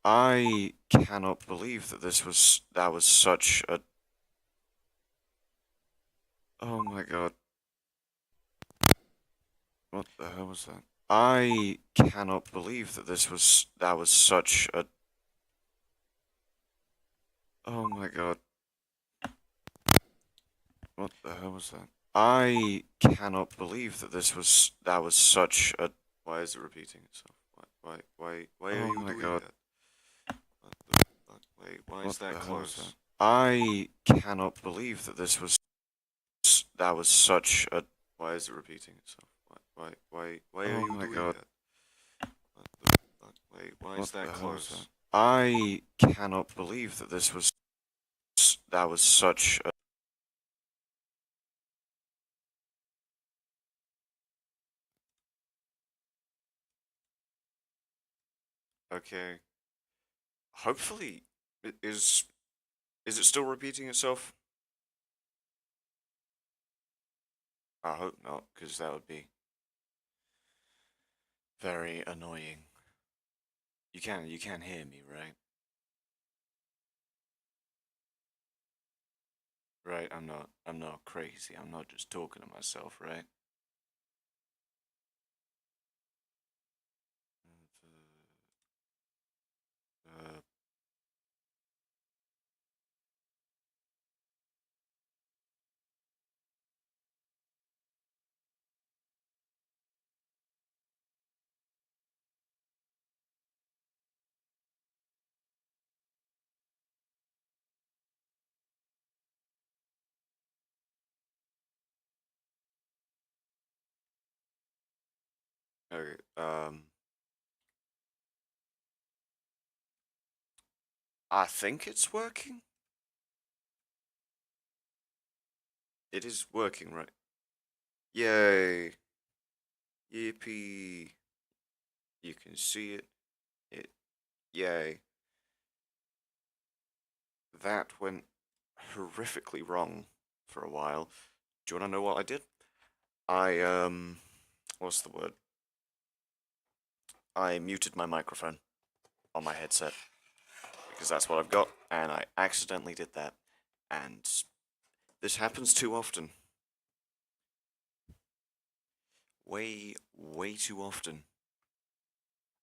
I cannot believe that was such a oh my god. What the hell was that? I cannot believe that was such a oh my god. What the hell was that? I cannot believe that was such a why is it repeating itself? Why are you doing that? What the fuck? Wait, why is that close? I cannot believe that was such a why is it repeating itself? Why are you doing that? What the fuck? Wait, why is that close? I cannot believe that was such a okay. Hopefully, is it still repeating itself? I hope not, because that would be very annoying. You can hear me, right? Right, I'm not crazy. I'm not just talking to myself, right? Uh, okay, I think it's working. It is working, right? Yay! Yippee! You can see it. It. Yay! That went horrifically wrong for a while. Do you want to know what I did? What's the word? I muted my microphone on my headset because that's what I've got, and I accidentally did that. And this happens too often. Way too often.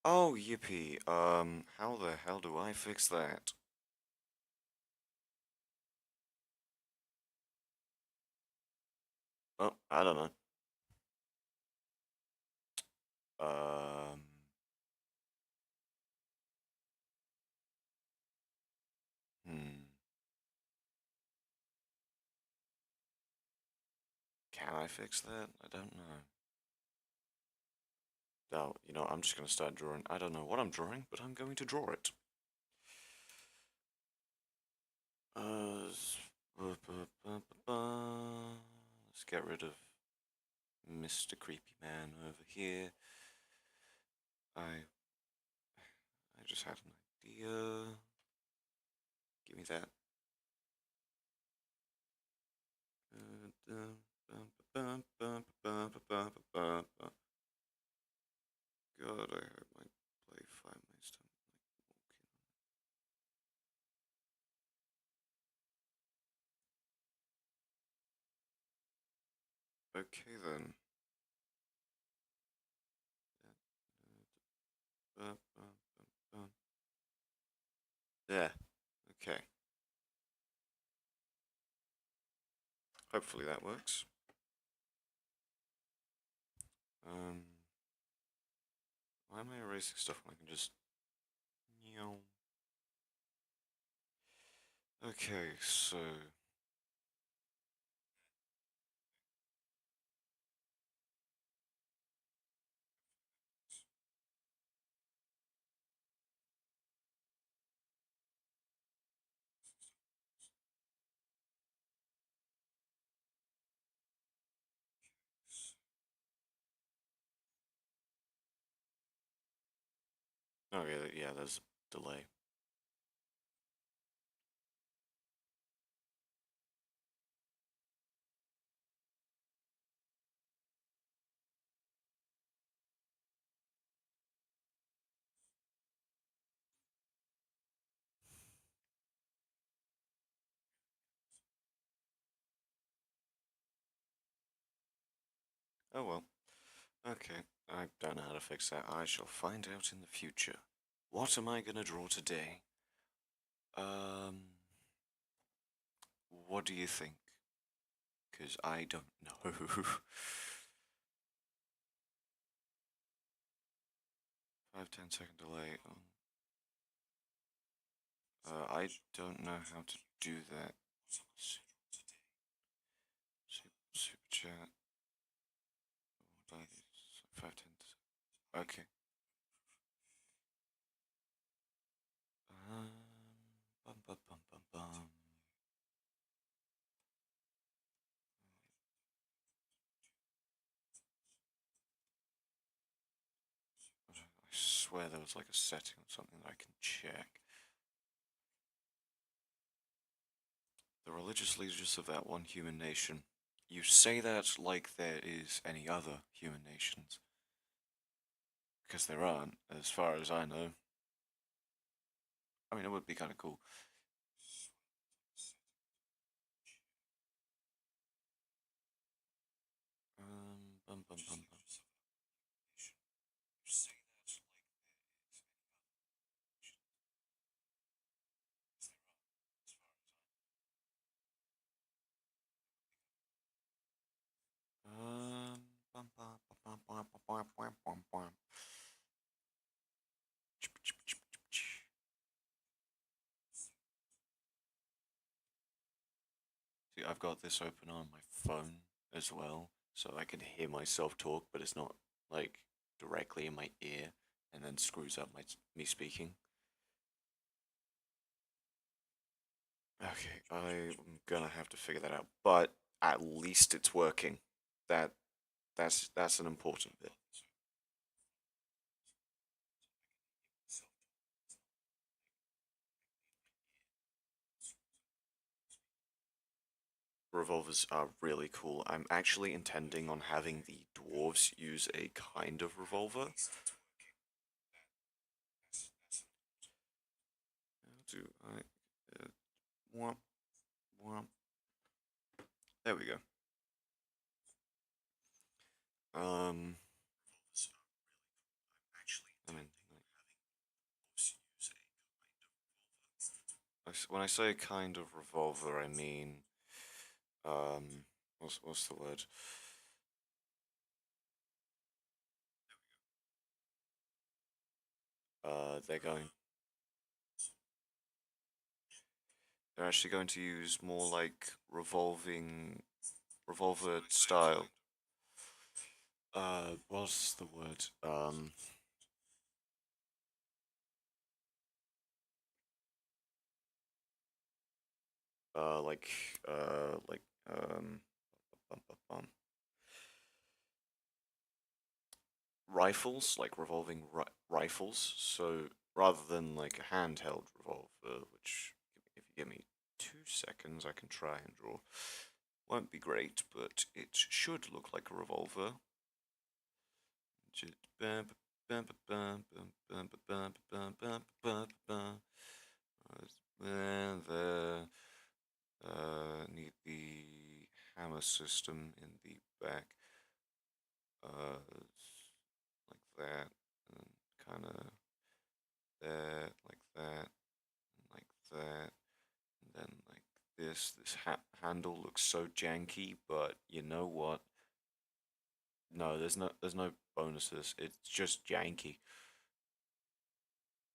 Oh, yippee. How the hell do I fix that? Oh, I don't know. Um, hmm. Can I fix that? I don't know. No, I'm just gonna start drawing. I don't know what I'm drawing, but I'm going to draw it. Let's get rid of Mr. Creepy Man over here. I just had an idea. Give me that. God, I hope my play 5 minutes don't walk in. Okay then. Yeah. Okay. Hopefully that works. Um, why am I erasing stuff when I can just? Okay, so oh yeah, there's a delay. Oh well. Okay. I don't know how to fix that. I shall find out in the future. What am I gonna draw today? Um, what do you think? Because I don't know. 5-10 second delay on. I don't know how to do that. Super chat. Five, 10. Okay. Bum, bum, bum, bum, bum. I swear there was like a setting or something that I can check. The religious leaders of that one human nation. You say that like there is any other human nations. Because there aren't, as far as I know. I mean, it would be kind of cool. Bum, bum, bum, bum. Bum, bum, bum, bum, bum, bum, bum, bum. See, I've got this open on my phone as well, so I can hear myself talk, but it's not like directly in my ear, and then screws up me speaking. Okay, I'm gonna have to figure that out, but at least it's working. That that's an important bit. Revolvers are really cool. I'm actually intending on having the dwarves use a kind of revolver. How do I? Womp, womp. There we go. Um, I mean, when I say a kind of revolver, I mean, what's the word? They're going. They're actually going to use more like revolver style. What's the word? Like, like, bum, bum, bum. Rifles, like revolving rifles. So rather than like a handheld revolver, which if you give me 2 seconds, I can try and draw. Won't be great, but it should look like a revolver. And the need the hammer system in the back, like that, and kind of there, like that, and like that, and then like this. This handle looks so janky, but you know what? No, there's no bonuses. It's just janky.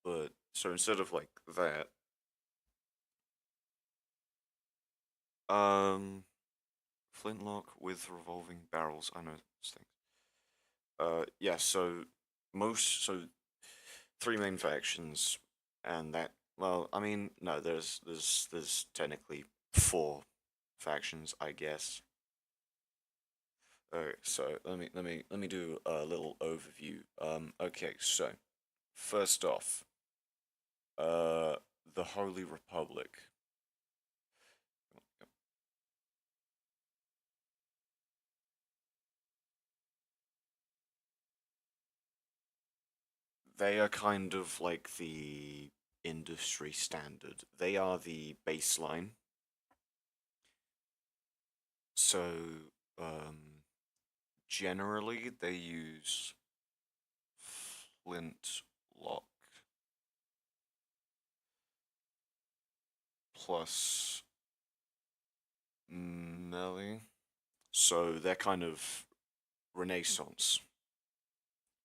But so instead of like that, um, flintlock with revolving barrels. I know those things. Yeah. So three main factions, and that. Well, I mean, no. There's technically four factions, I guess. Okay, so let me do a little overview. Okay, so first off, uh, the Holy Republic. They are kind of like the industry standard. They are the baseline. So, um, generally they use flintlock plus melee. So they're kind of Renaissance.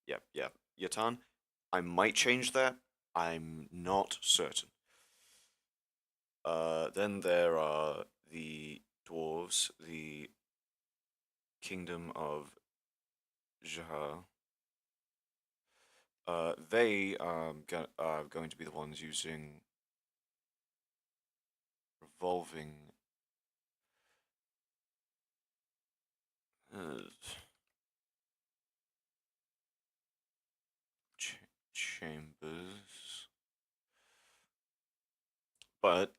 Yep, yep. Yatan, I might change that. I'm not certain. Then there are the dwarves, the kingdom of Jaha. They are going to be the ones using revolving uh, ch chambers, but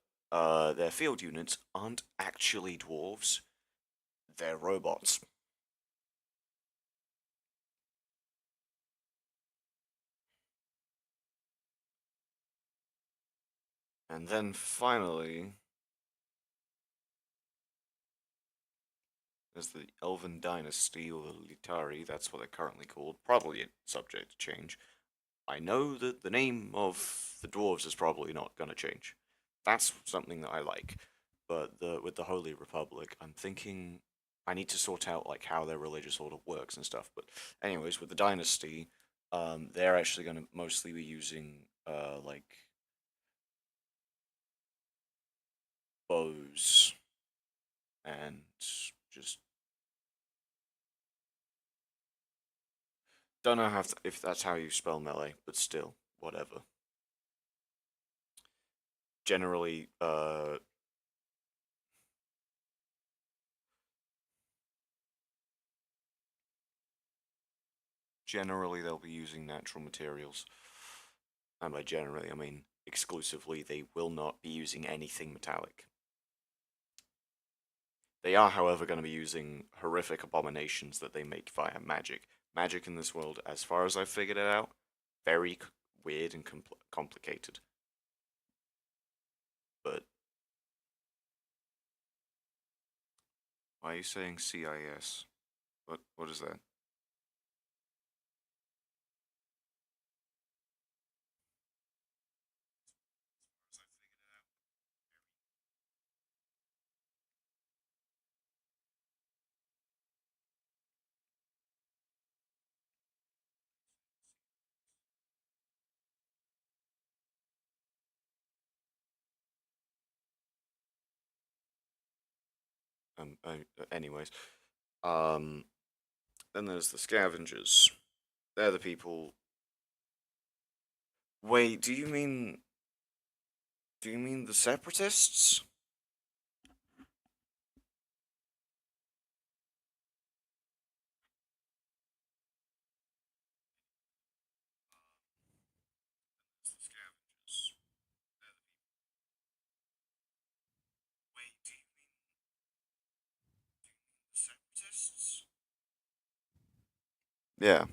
their field units aren't actually dwarves. They're robots. And then finally, there's the Elven Dynasty, or the Litari, that's what they're currently called, probably subject to change. I know that the name of the dwarves is probably not going to change. That's something that I like. But with the Holy Republic, I'm thinking I need to sort out like how their religious order works and stuff. But anyways, with the Dynasty, they're actually going to mostly be using like bows and just don't know if that's how you spell melee, but still, whatever. Generally, generally they'll be using natural materials. And by generally, I mean exclusively, they will not be using anything metallic. They are, however, going to be using horrific abominations that they make via magic. Magic in this world, as far as I've figured it out, very weird and complicated. But why are you saying CIS? What is that? Anyways, um, then there's the scavengers. They're the people. Wait, do you mean the separatists? The scavengers. Wait, do you mean the separatists? Yeah.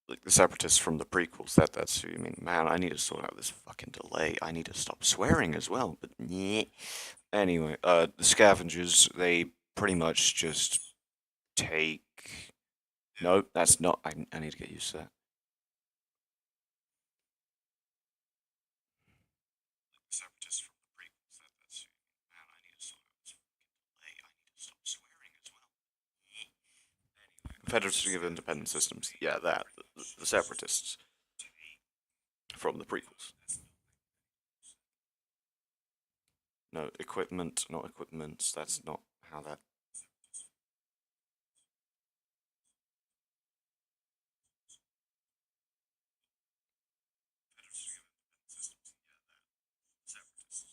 Like the separatists from the prequels. That's who you mean. Man, I need to sort out this fucking delay. I need to stop swearing as well. But yeah. Anyway, the scavengers, they pretty much just take. No, that's not. I need to get used to that. Separatists from the prequels. That's who you mean. Man, I need to sort out this fucking delay. I need to stop swearing as well. Confederacy of Independent Systems. Yeah, that. The separatists from the prequels. No, equipment, not equipments. That's not how that.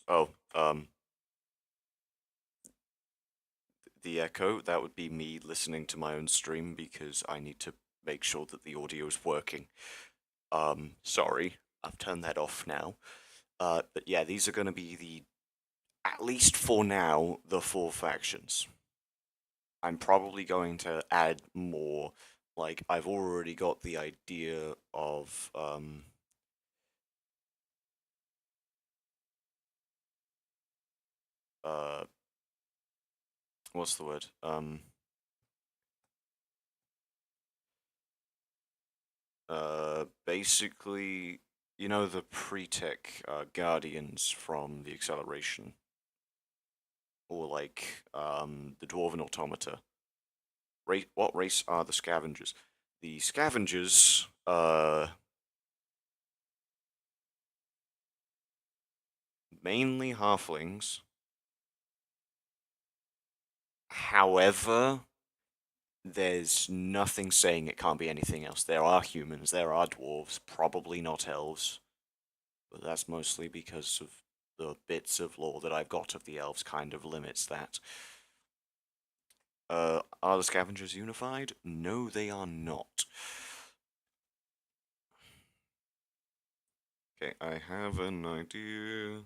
Oh, the echo, that would be me listening to my own stream because I need to make sure that the audio is working. Sorry, I've turned that off now. But yeah, these are going to be at least for now, the four factions. I'm probably going to add more. Like, I've already got the idea of, what's the word? Basically, you know the pre-tech guardians from the acceleration, or like the dwarven automata. What race are the scavengers? The scavengers, mainly halflings. However, there's nothing saying it can't be anything else. There are humans, there are dwarves, probably not elves, but that's mostly because of the bits of lore that I've got of the elves kind of limits that. Are the scavengers unified? No, they are not. Okay, I have an idea.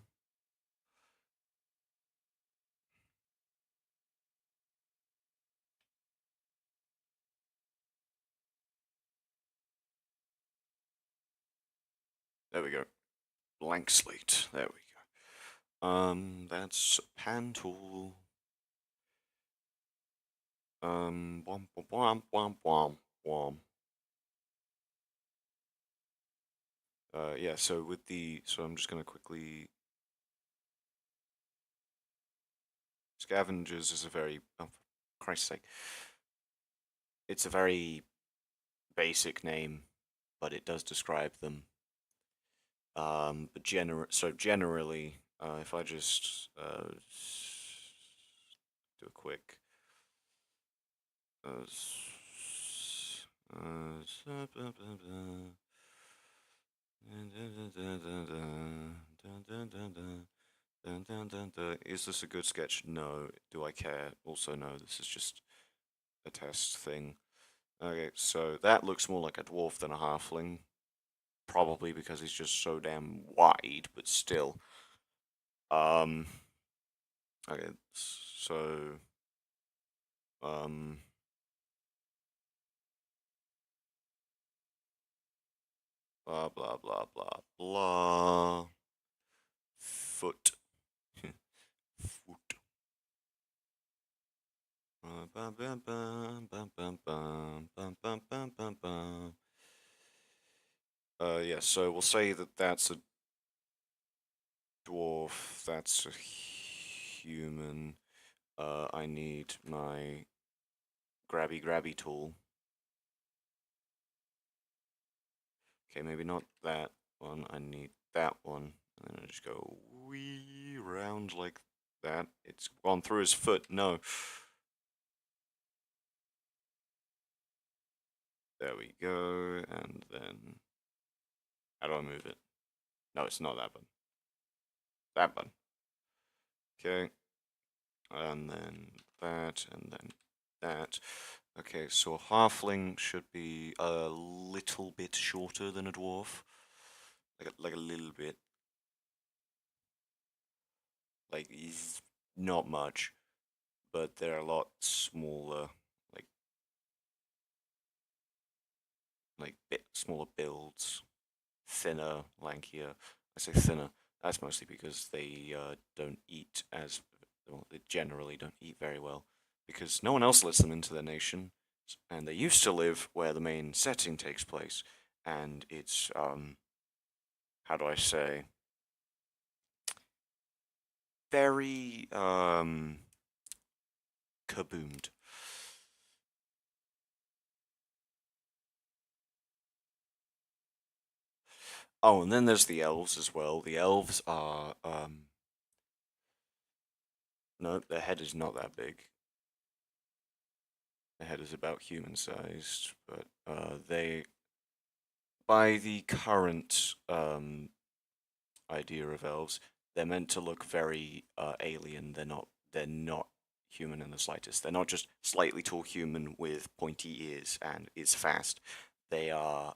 There we go. Blank slate. There we go. That's pan tool. Womp womp womp womp womp. Yeah, so I'm just gonna quickly. Scavengers is a very, oh, for Christ's sake, it's a very basic name, but it does describe them. So generally, if I just do a quick uh, is this a good sketch? No. Do I care? Also, no. This is just a test thing. Okay, so that looks more like a dwarf than a halfling. Probably because he's just so damn wide, but still. Um. Okay, so. Um. Blah blah blah blah blah. Foot. Foot. Yeah, so we'll say that that's a dwarf, that's a human. I need my grabby tool. Okay, maybe not that one, I need that one. And then I just go wee round like that. It's gone through his foot, no. There we go, and then how do I move it? No, it's not that button. That button. Okay. And then that, and then that. Okay, so a halfling should be a little bit shorter than a dwarf. Like a little bit. Like, he's not much, but they're a lot smaller. Like, bit smaller builds. Thinner, lankier. I say thinner. That's mostly because they don't eat as well. They generally don't eat very well because no one else lets them into their nation, and they used to live where the main setting takes place, and it's how do I say, very kaboomed. Oh, and then there's the elves as well. The elves are no, their head is not that big. Their head is about human sized, but they, by the current idea of elves, they're meant to look very alien. They're not human in the slightest. They're not just slightly tall human with pointy ears and is fast. They are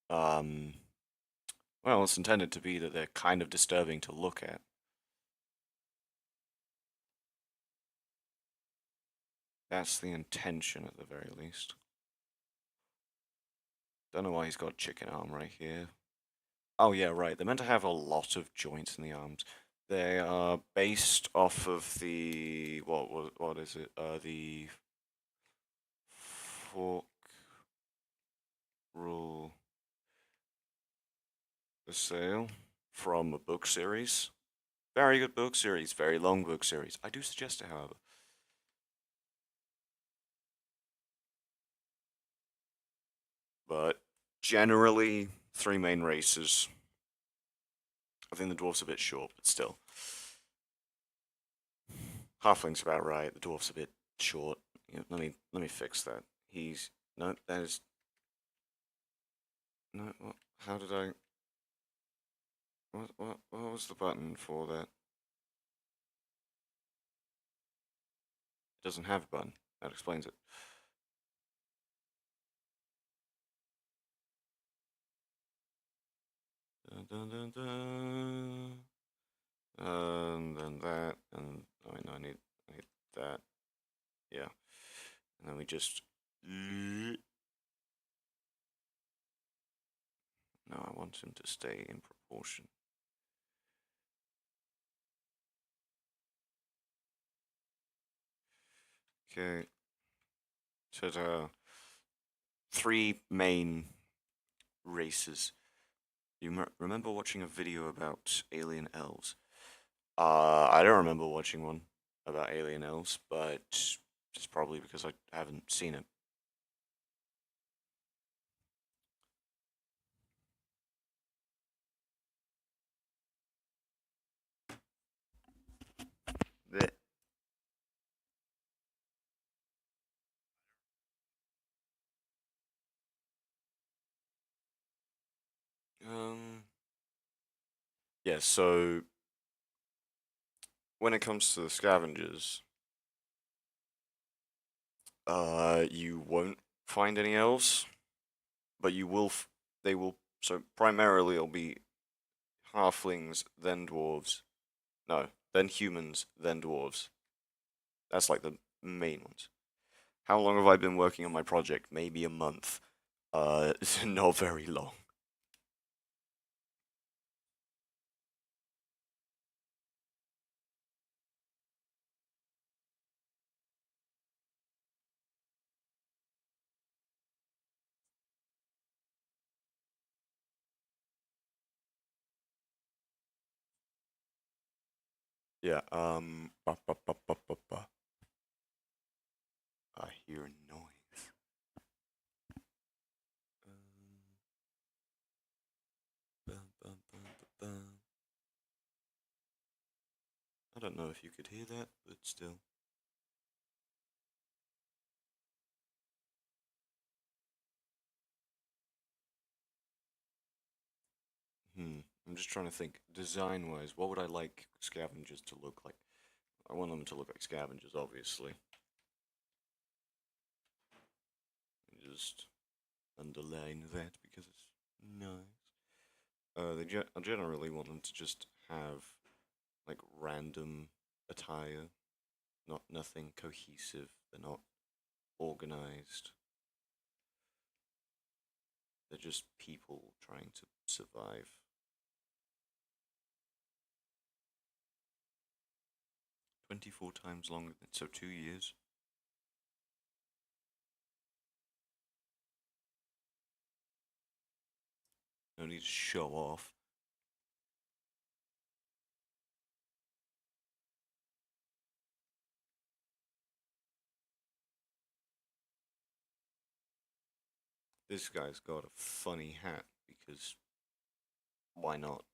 um well, it's intended to be that they're kind of disturbing to look at. That's the intention at the very least. Don't know why he's got chicken arm right here. Oh yeah, right. They're meant to have a lot of joints in the arms. They are based off of the what is it? The fork rule the sale from a book series. Very good book series, very long book series. I do suggest it, however. But generally, three main races. I think the dwarf's a bit short, but still. Halfling's about right. The dwarf's a bit short. Let me fix that. He's no. That is no. What, how did I? What was the button for that? It doesn't have a button. That explains it. Dun, dun, dun, dun. And then that, and I need that. Yeah, and then we just. No, I want him to stay in proportion. Okay. So three main races. You remember watching a video about alien elves? I don't remember watching one about alien elves, but it's probably because I haven't seen it. Blech. Um. Yeah. So when it comes to the scavengers, you won't find any elves, but you will. They will. So primarily, it'll be halflings, then dwarves. No, then humans, then dwarves. That's like the main ones. How long have I been working on my project? Maybe a month. It's not very long. Yeah. I hear a noise. Bum, bum, bum, bum. I don't know if you could hear that, but still. I'm just trying to think, design-wise, what would I like scavengers to look like? I want them to look like scavengers, obviously. Just underline that because it's nice. I generally want them to just have like random attire, not nothing cohesive. They're not organized. They're just people trying to survive. 24 times longer, so 2 years. No need to show off. This guy's got a funny hat because why not?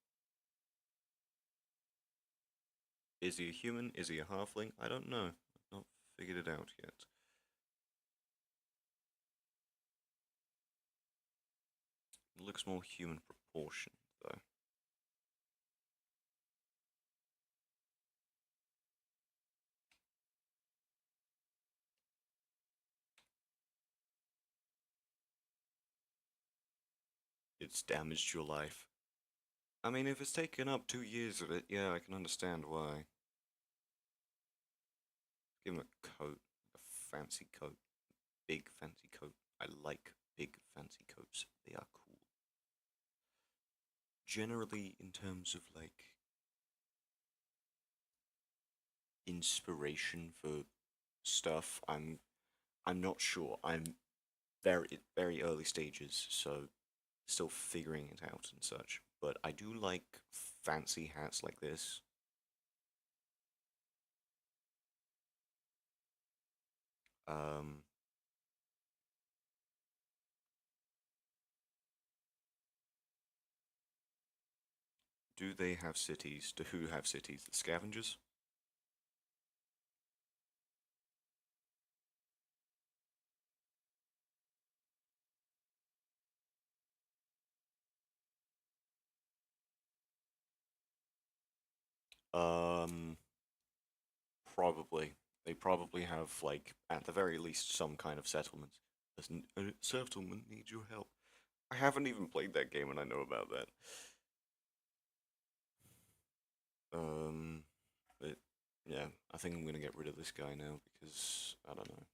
Is he a human? Is he a halfling? I don't know. I've not figured it out yet. It looks more human proportion, though. It's damaged your life. I mean, if it's taken up 2 years of it, yeah, I can understand why. Give him a coat, a fancy coat, big fancy coat. I like big fancy coats. They are cool. Generally, in terms of like inspiration for stuff. I'm not sure. I'm very early stages, so still figuring it out and such. But I do like fancy hats like this. Um, do they have cities? Do who have cities? The scavengers? Um, Probably. They probably have, like, at the very least, some kind of settlement. Does a settlement need your help? I haven't even played that game and I know about that. Um, but yeah, I think I'm gonna get rid of this guy now because I don't know.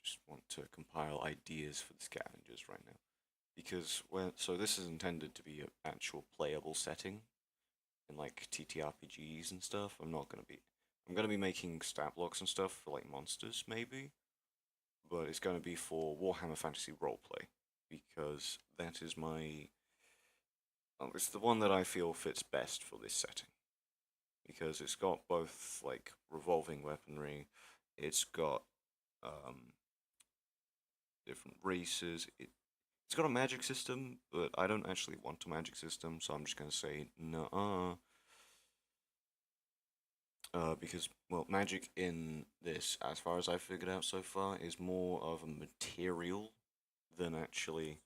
Just want to compile ideas for the scavengers right now. Because so this is intended to be an actual playable setting in like TTRPGs and stuff. I'm gonna be making stat blocks and stuff for like monsters maybe, but it's gonna be for Warhammer Fantasy Roleplay because that is my it's the one that I feel fits best for this setting because it's got both like revolving weaponry, it's got um different races. It's got a magic system, but I don't actually want a magic system, so I'm just gonna say no. Because well, magic in this, as far as I've figured out so far, is more of a material than actually.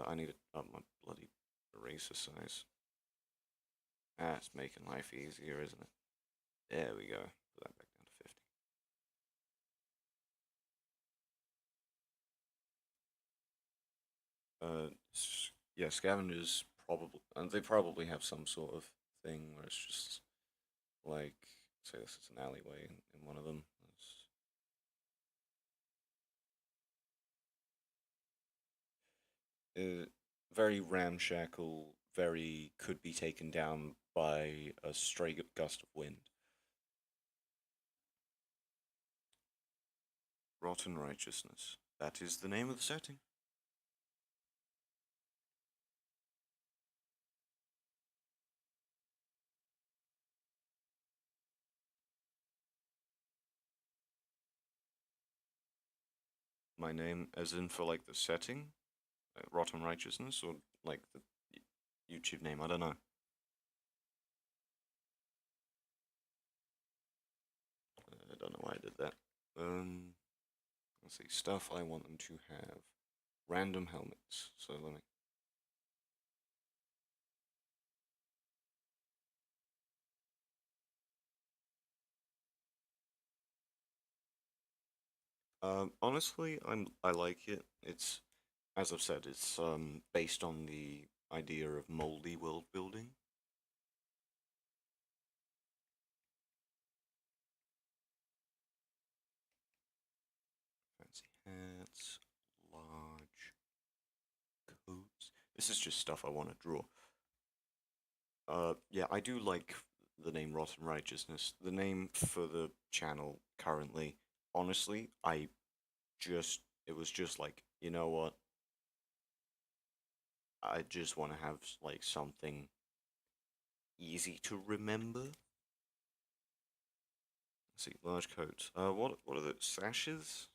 I need to up my bloody eraser size. That's making life easier, isn't it? There we go. Put that back down to 50. Uh, yeah, scavengers probably, and they probably have some sort of thing where it's just like, say this is an alleyway in one of them. Very ramshackle, very could be taken down by a stray gust of wind. Rotten Righteousness. That is the name of the setting. My name, as in for like the setting, Rotten Righteousness, or like the YouTube name. I don't know. I don't know why I did that. Um, let's see. Stuff I want them to have. Random helmets. So let me. Honestly, I like it. It's as I've said, it's based on the idea of moldy world building. Fancy hats, large coats. This is just stuff I want to draw. Yeah, I do like the name Rotten Righteousness. The name for the channel currently, honestly, it was just like, you know what? I just want to have like something easy to remember. Let's see, large coats. What are the sashes?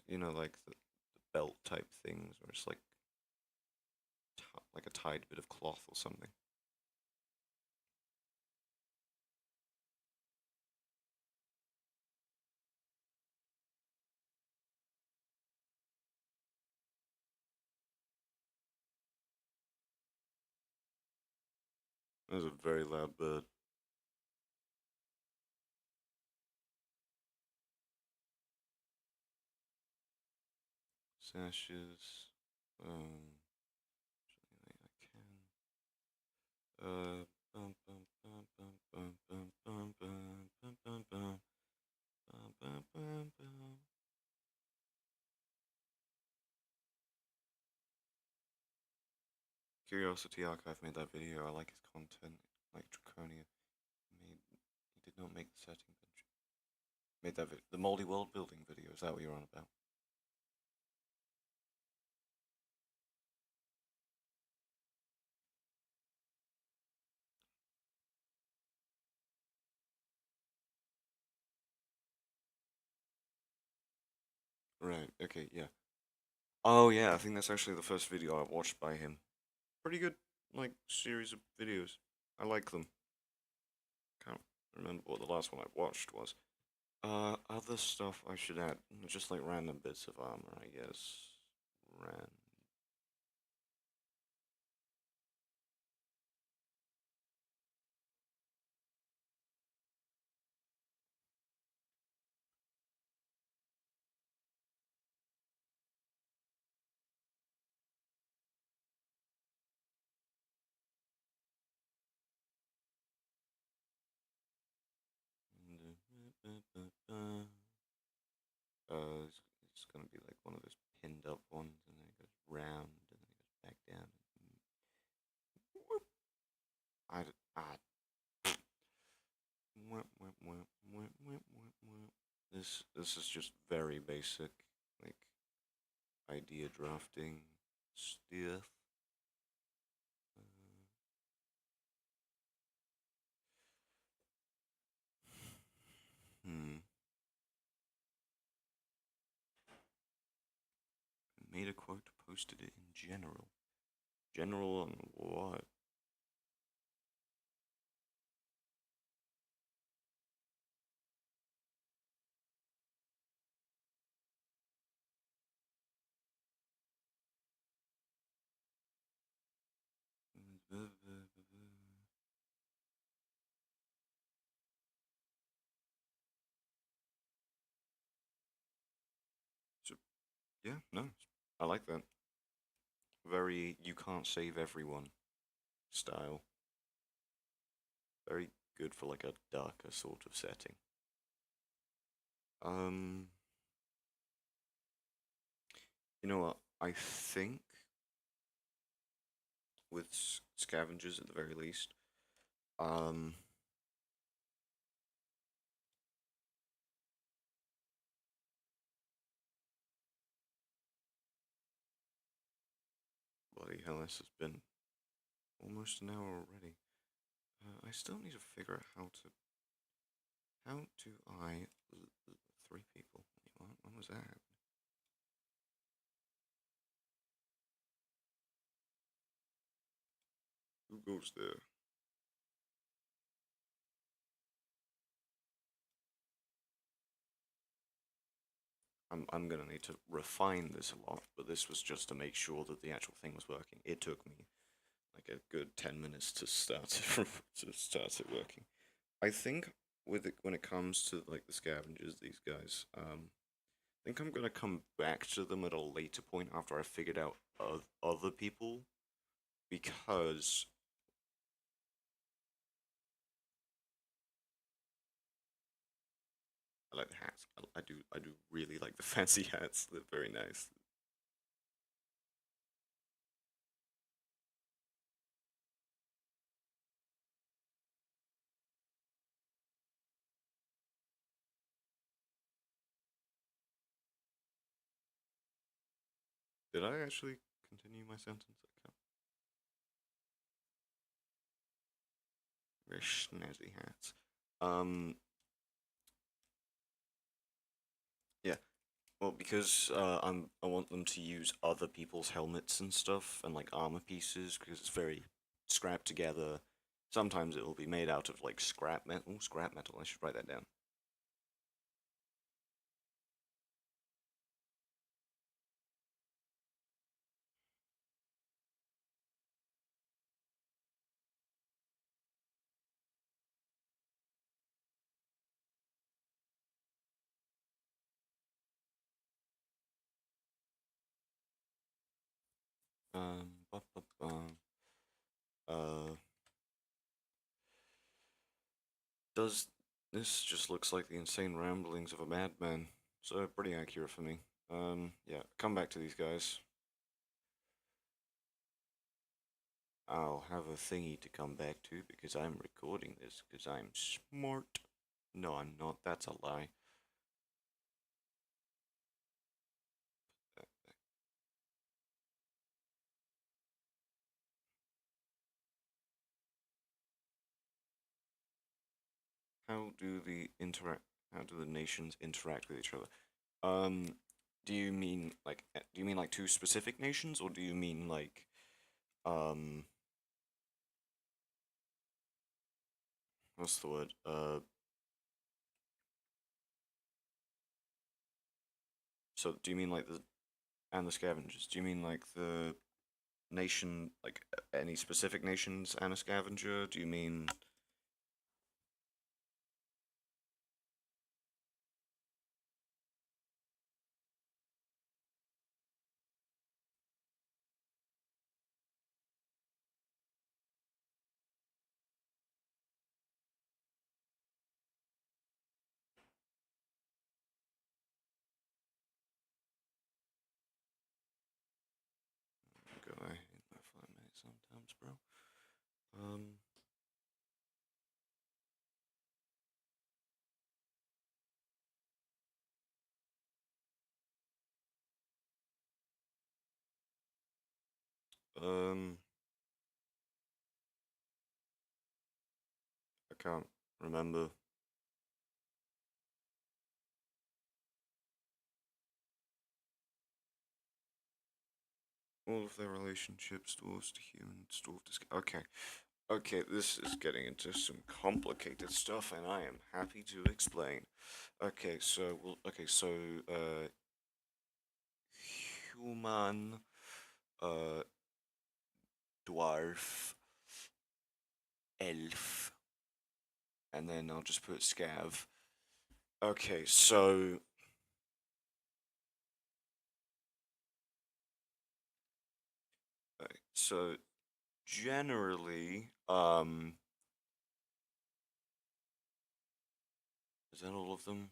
You know, like the belt type things, where it's like a tied bit of cloth or something. There's a very loud bird. Sashes. I can. Bum, bum, bum, bum, bum, bum, bum, bum, bum, bum, bum, bum, bum, bum, bum. Curiosity Archive made that video. I like his content. like Draconia. He did not make the setting. Made that the moldy world building video. Is that what you're on about? Right. Okay. Yeah. Oh yeah. I think that's actually the first video I watched by him. Pretty good, like series of videos. I like them. Can't remember what the last one I watched was. Other stuff I should add, just like random bits of armor, I guess. Ran. It's gonna be like one of those pinned up ones, and then it goes round, and then it goes back down. I, I, this is just very basic, like idea drafting stuff. Hmm. Made a quote, posted it in general. General on what? So, yeah, no, I like that. Very you can't save everyone style. Very good for like a darker sort of setting. Um, you know what? I think with scavengers at the very least, um, bloody hell, this has been almost an hour already. I still need to figure out how do I three people? What? When was that? Who goes there? I'm gonna need to refine this a lot, but this was just to make sure that the actual thing was working. It took me like a good 10 minutes to start it to start it working. I think with it when it comes to like the scavengers, these guys, I think I'm gonna come back to them at a later point after I figured out other people because I like the hats. I do really like the fancy hats. They're very nice. Did I actually continue my sentence? I can't. Very snazzy hats. Um, yeah. Well, because I want them to use other people's helmets and stuff and like armor pieces because it's very scrapped together. Sometimes it will be made out of like scrap metal. Scrap metal. I should write that down. Ba, ba, ba. Uh, does this just looks like the insane ramblings of a madman? So pretty accurate for me. Yeah. Come back to these guys. I'll have a thingy to come back to because I'm recording this because I'm smart. No, I'm not. That's a lie. How do the interact? How do the nations interact with each other? Um, do you mean like two specific nations, or do you mean like um, what's the word? So do you mean like the scavengers? Do you mean like the nation, like any specific nations and a scavenger? Do you mean? God, I hate my flatmates sometimes, bro. Um, um, I can't remember. All of their relationships, dwarves to humans, dwarf to okay. Okay, this is getting into some complicated stuff, and I am happy to explain. Okay, so human, uh, dwarf, elf, and then I'll just put scav. Okay, so generally, is that all of them?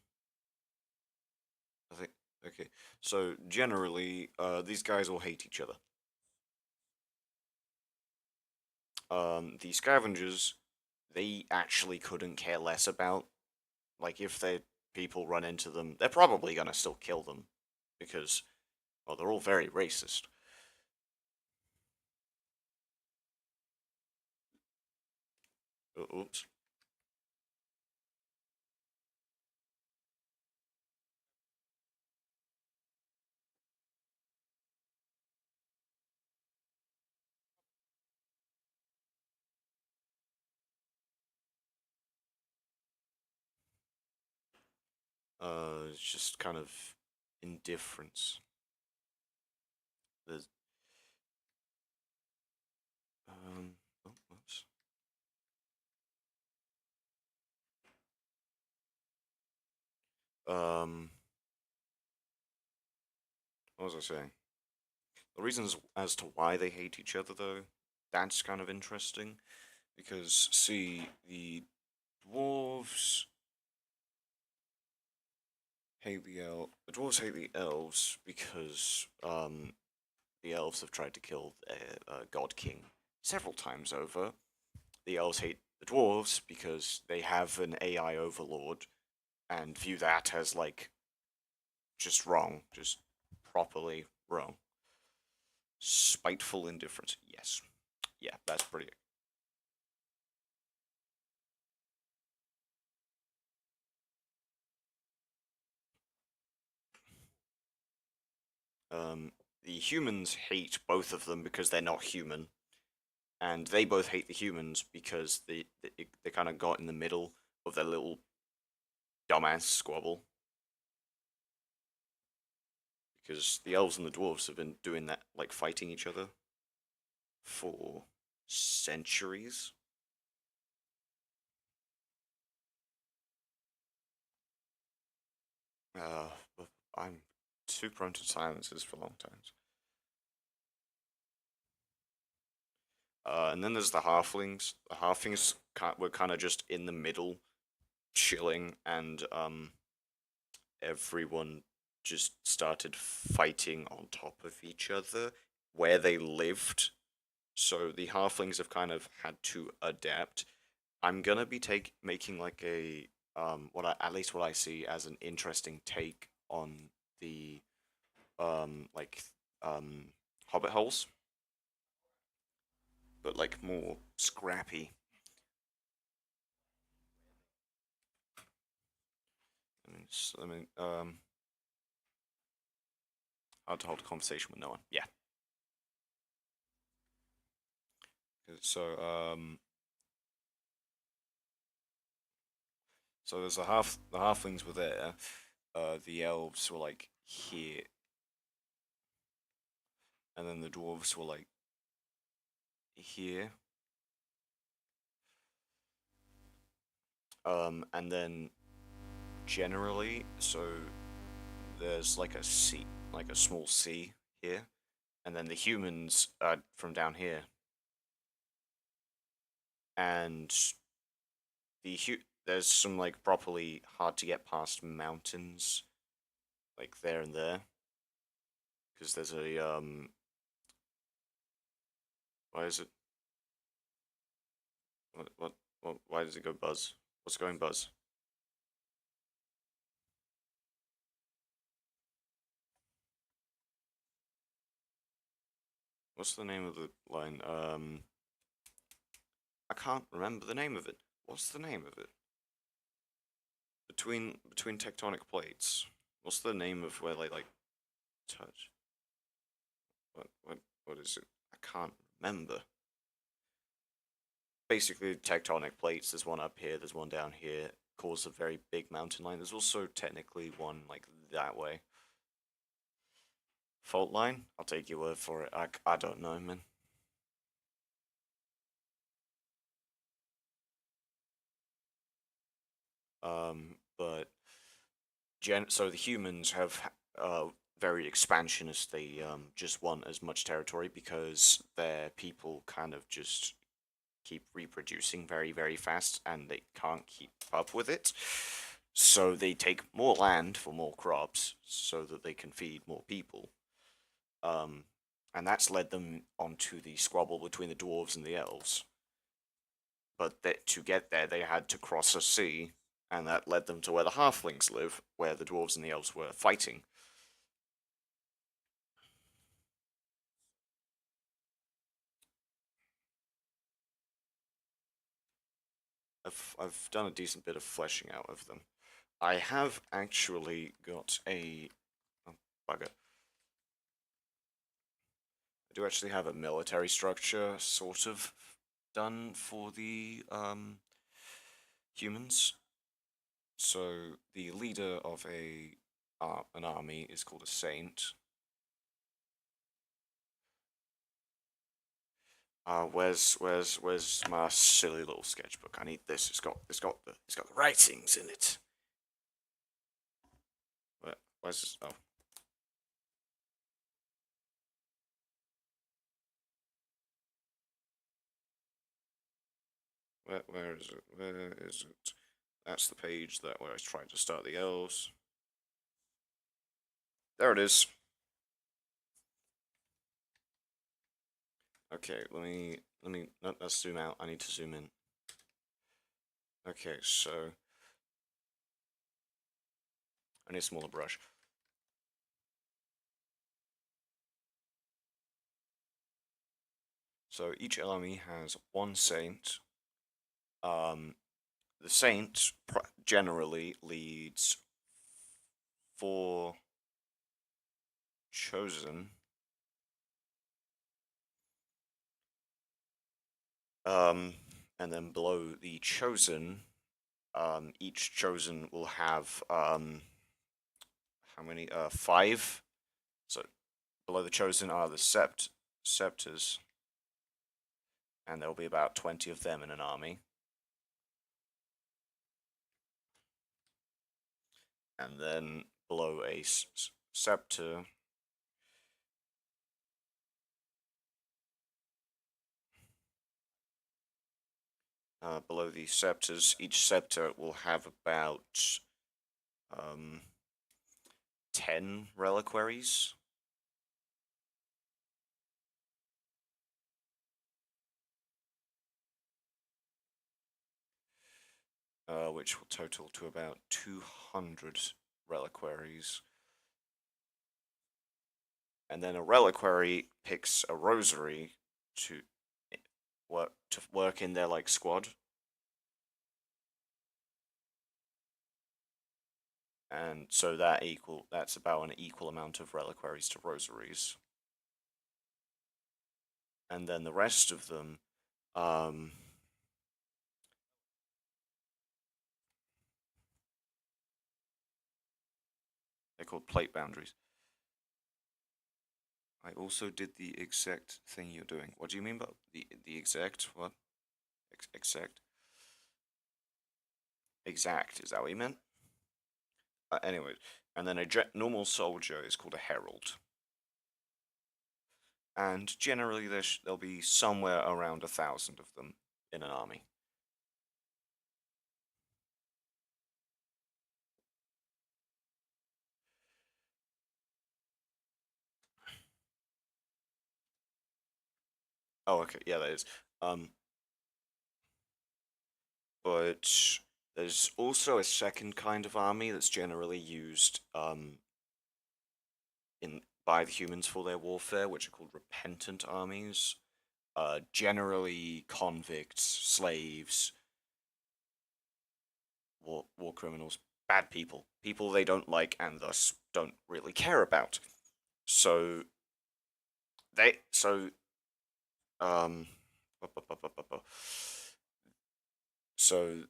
I think. Okay, so generally, these guys all hate each other. The scavengers, they actually couldn't care less about. Like, if they people run into them, they're probably gonna still kill them because, well, they're all very racist. Oops. It's just kind of indifference. There's um. Oh, oops. Um. What was I saying? The reasons as to why they hate each other, though, that's kind of interesting because see, dwarves the dwarves hate the elves because the elves have tried to kill their god king several times over. The elves hate the dwarves because they have an AI overlord and view that as like just wrong, just properly wrong. Spiteful indifference. Yes. Yeah, that's pretty. Um, the humans hate both of them because they're not human, and they both hate the humans because they kind of got in the middle of their little dumbass squabble. Because the elves and the dwarves have been doing that, like fighting each other for centuries. But I'm too prone to silences for long times. And then there's the halflings. The halflings were kind of just in the middle, chilling, and everyone just started fighting on top of each other where they lived. so the halflings have kind of had to adapt. I'm gonna be making like a at least what I see as an interesting take on the like um hobbit holes, but like more scrappy. I mean, hard to hold a conversation with no one. Yeah. So so there's the halflings were there. The elves were like here, and then the dwarves were like here. And then generally, so there's like a sea, like a small sea here, and then the humans are from down here, and there's some like properly hard to get past mountains, like there and there, because there's a why is it what why does it go buzz? What's going buzz? What's the name of the line? I can't remember the name of it. What's the name of it? Between tectonic plates. What's the name of where they like touch? What is it? I can't remember. Basically, tectonic plates. There's one up here. There's one down here. Cause a very big mountain line. There's also technically one like that way. Fault line. I'll take your word for it. I don't know, man. But so the humans have very expansionist. They just want as much territory because their people kind of just keep reproducing very, very fast and they can't keep up with it. So they take more land for more crops so that they can feed more people. Um, and that's led them onto the squabble between the dwarves and the elves. But to get there, they had to cross a sea, and that led them to where the halflings live, where the dwarves and the elves were fighting. I've done a decent bit of fleshing out of them. I have actually got a oh, bugger. I do actually have a military structure sort of done for the humans. So the leader of an army is called a saint. Where's my silly little sketchbook? I need this. It's got the writings in it. Where's this? Oh, where is it? Where is it? That's the page where I was trying to start the elves. There it is. Okay, let's zoom out. I need to zoom in. Okay, so I need a smaller brush. So each army has one saint. The saint generally leads four chosen. And then below the chosen, each chosen will have how many? Five. So below the chosen are the scepters, and there will be about 20 of them in an army. And then below a scepter, below the scepters, each scepter will have about um, 10 reliquaries. which will total to about 200 reliquaries. And then a reliquary picks a rosary to work in their like squad, and so that's about an equal amount of reliquaries to rosaries. And then the rest of them, um, they're called plate boundaries. I also did the exact thing you're doing. What do you mean by the exact what? Exact. Exact. Is that what you meant? Anyway, and then a normal soldier is called a herald. And generally there'll be somewhere around 1,000 of them in an army. Oh, okay, yeah, that is. But there's also a second kind of army that's generally used in by the humans for their warfare, which are called repentant armies. Generally convicts, slaves, war criminals, bad people, people they don't like and thus don't really care about. So they so um so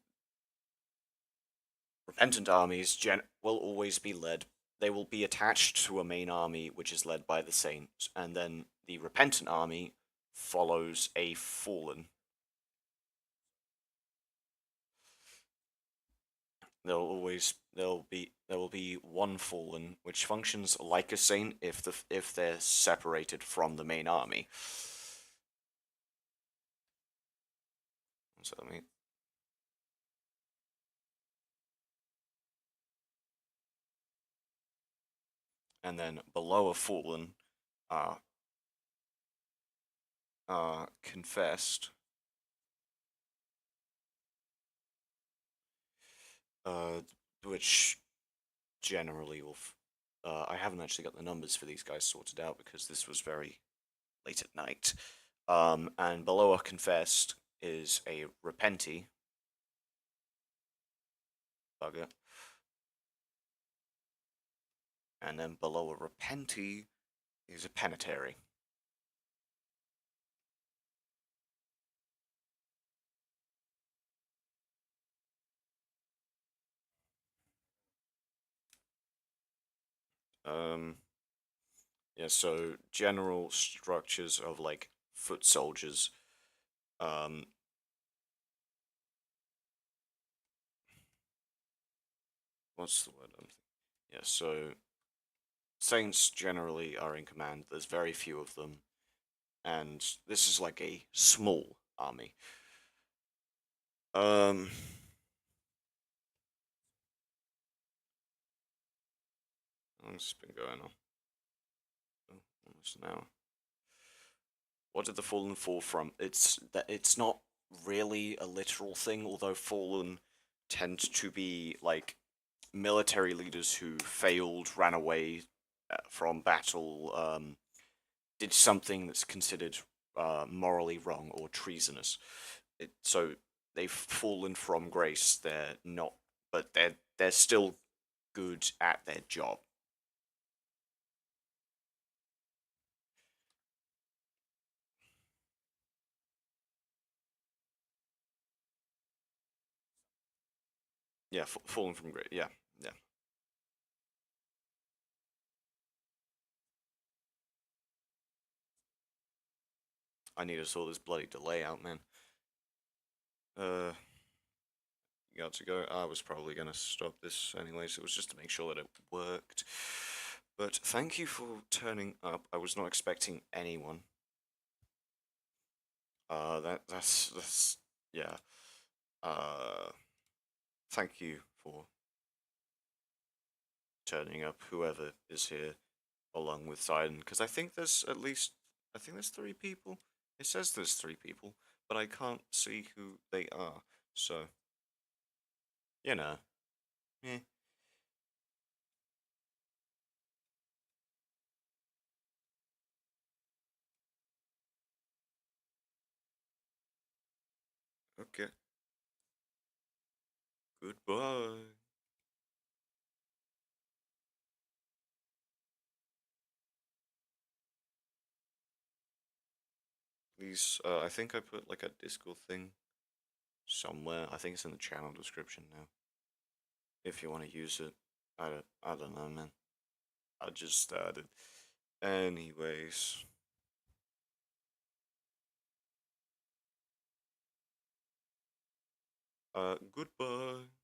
repentant armies will always be led. They will be attached to a main army which is led by the saints, and then the repentant army follows a fallen. There will be one fallen which functions like a saint if they're separated from the main army. So I mean, and then below a fallen, uh, confessed, uh, which generally will. I haven't actually got the numbers for these guys sorted out because this was very late at night. And below a confessed is a repenty bugger, and then below a repenty is a penitary. Um, yeah, so general structures of like foot soldiers. Um, what's the word? Yeah, so saints generally are in command. There's very few of them, and this is like a small army. Um, how long's this been going on? Oh, almost an hour. What did the fallen fall from? It's not really a literal thing, although fallen tend to be like military leaders who failed, ran away from battle, did something that's considered morally wrong or treasonous. So they've fallen from grace. They're not, but they're still good at their job. Yeah, fallen from grace. Yeah, yeah. I need to sort this bloody delay out, man. Uh, you got to go. I was probably gonna stop this anyways. It was just to make sure that it worked. But thank you for turning up. I was not expecting anyone. That's yeah. Uh, thank you for turning up, whoever is here, along with Sidon, because I think there's 3 people. It says there's 3 people, but I can't see who they are. So you know. Eh. Okay. Goodbye. Please, I think I put like a Discord thing somewhere. I think it's in the channel description now. If you want to use it, I don't know, man. I just started. Anyways, goodbye.